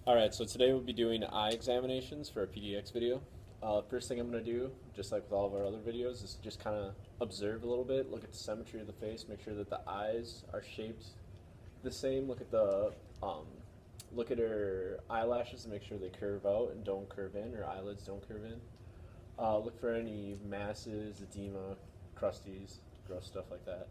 Alright, so today we'll be doing eye examinations for a PDX video. First thing I'm going to do, just like with all of our other videos, is just kind of observe a little bit, look at the symmetry of the face, make sure that the eyes are shaped the same, look at her eyelashes and make sure they curve out and don't curve in, or eyelids don't curve in. Look for any masses, edema, crusties, gross stuff like that.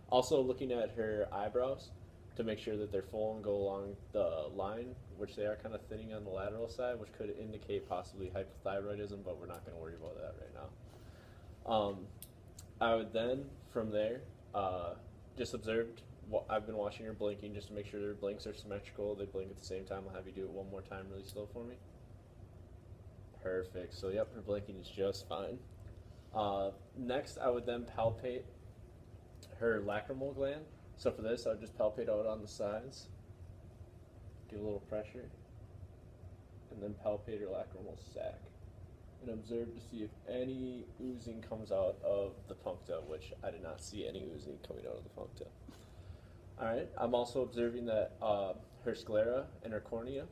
Also looking at her eyebrows to make sure that they're full and go along the line, which they are kind of thinning on the lateral side, which could indicate possibly hypothyroidism, but we're not going to worry about that right now. I would then, from there, just observed. I've been watching her blinking just to make sure her blinks are symmetrical. They blink at the same time. I'll have you do it one more time really slow for me. Perfect. So, yep, her blinking is just fine. Next, I would then palpate her lacrimal gland. So for this, I would just palpate out on the sides, give a little pressure, and then palpate her lacrimal sac, and observe to see if any oozing comes out of the puncta, which I did not see any oozing coming out of the puncta. Alright, I'm also observing that her sclera and her cornea,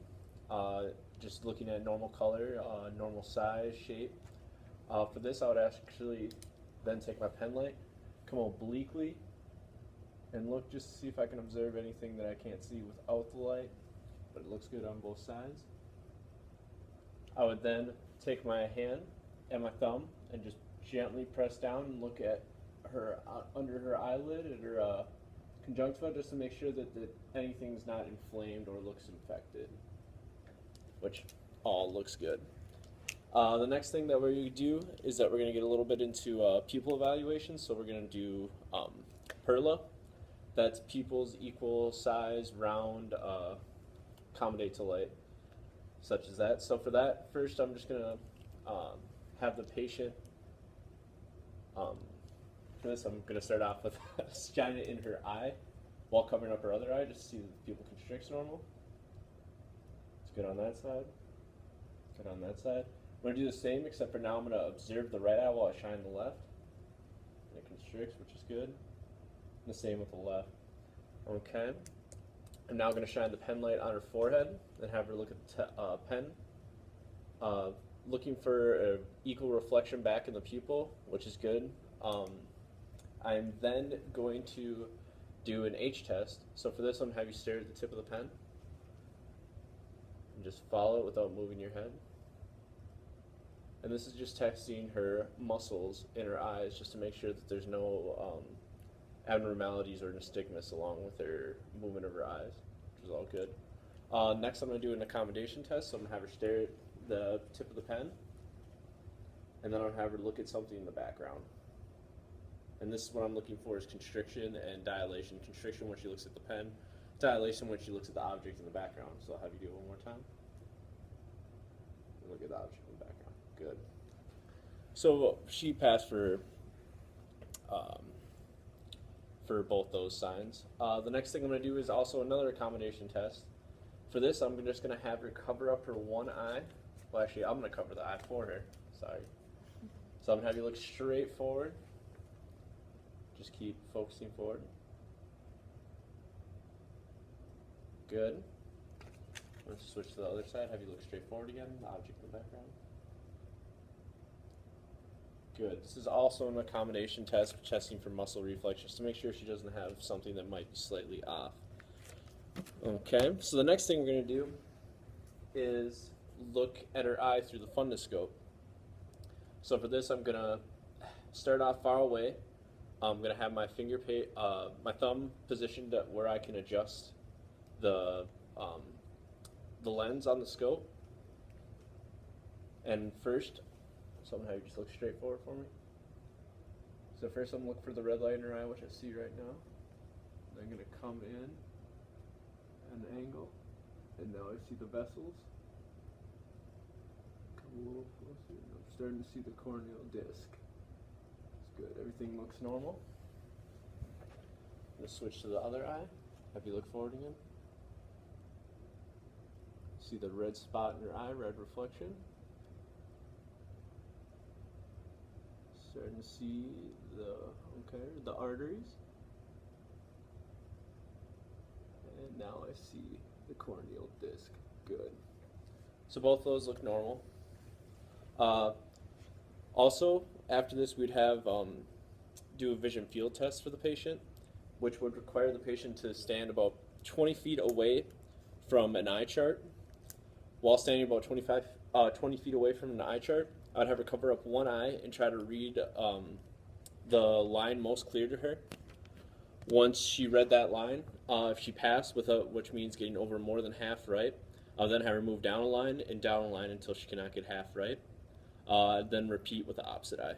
just looking at normal color, normal size, shape. For this, I would actually then take my pen light, come obliquely, and look just to see if I can observe anything that I can't see without the light, but it looks good on both sides. I would then take my hand and my thumb and just gently press down and look at her under her eyelid at her conjunctiva, just to make sure that anything's not inflamed or looks infected, which all looks good. The next thing that we're going to do is that we're going to get a little bit into pupil evaluation. So we're going to do PERLA. That's pupils equal size, round, accommodate to light, such as that. So for that, first I'm just going to have the patient, for this I'm going to start off with shine it in her eye while covering up her other eye, just to see that the pupil constricts normal. It's good on that side. It's good on that side. I'm going to do the same, except for now I'm going to observe the right eye while I shine the left. And it constricts, which is good. The same with the left. Okay. I'm now going to shine the pen light on her forehead and have her look at the pen. Looking for an equal reflection back in the pupil, which is good. I'm then going to do an H test. So for this, I'm going to have you stare at the tip of the pen and just follow it without moving your head. And this is just testing her muscles in her eyes, just to make sure that there's no abnormalities or nystagmus along with her movement of her eyes, which is all good. Next, I'm going to do an accommodation test. So I'm going to have her stare at the tip of the pen, and then I'll have her look at something in the background. And this is what I'm looking for, is constriction and dilation. Constriction when she looks at the pen, dilation when she looks at the object in the background. So I'll have you do it one more time. Look at the object in the background. Good. So she passed for both those signs. The next thing I'm going to do is also another accommodation test. For this, I'm just going to have her cover up her one eye. Well, actually, I'm going to cover the eye for her. Sorry. So I'm going to have you look straight forward. Just keep focusing forward. Good. Let's switch to the other side. Have you look straight forward again, the object in the background. Good. This is also an accommodation test, testing for muscle reflex, just to make sure she doesn't have something that might be slightly off. Okay, so the next thing we're going to do is look at her eye through the fundoscope. So for this, I'm going to start off far away. I'm going to have my my thumb positioned at where I can adjust the lens on the scope. And first, so I'm going to have you just look straight forward for me. So first I'm going to look for the red light in her eye, which I see right now. I'm going to come in at an angle, and now I see the vessels. Come a little closer, and I'm starting to see the corneal disc. It's good. Everything looks normal. I'm going to switch to the other eye. Have you look forward again. See the red spot in her eye, red reflection. Starting to see the arteries. And now I see the corneal disc. Good. So both of those look normal. Also, after this, we'd have do a vision field test for the patient, which would require the patient to stand about 20 feet away from an eye chart. While standing about 20 feet away from an eye chart, I'd have her cover up one eye and try to read the line most clear to her. Once she read that line, if she passed, which means getting over more than half right, I'll then have her move down a line and down a line until she cannot get half right. Then repeat with the opposite eye.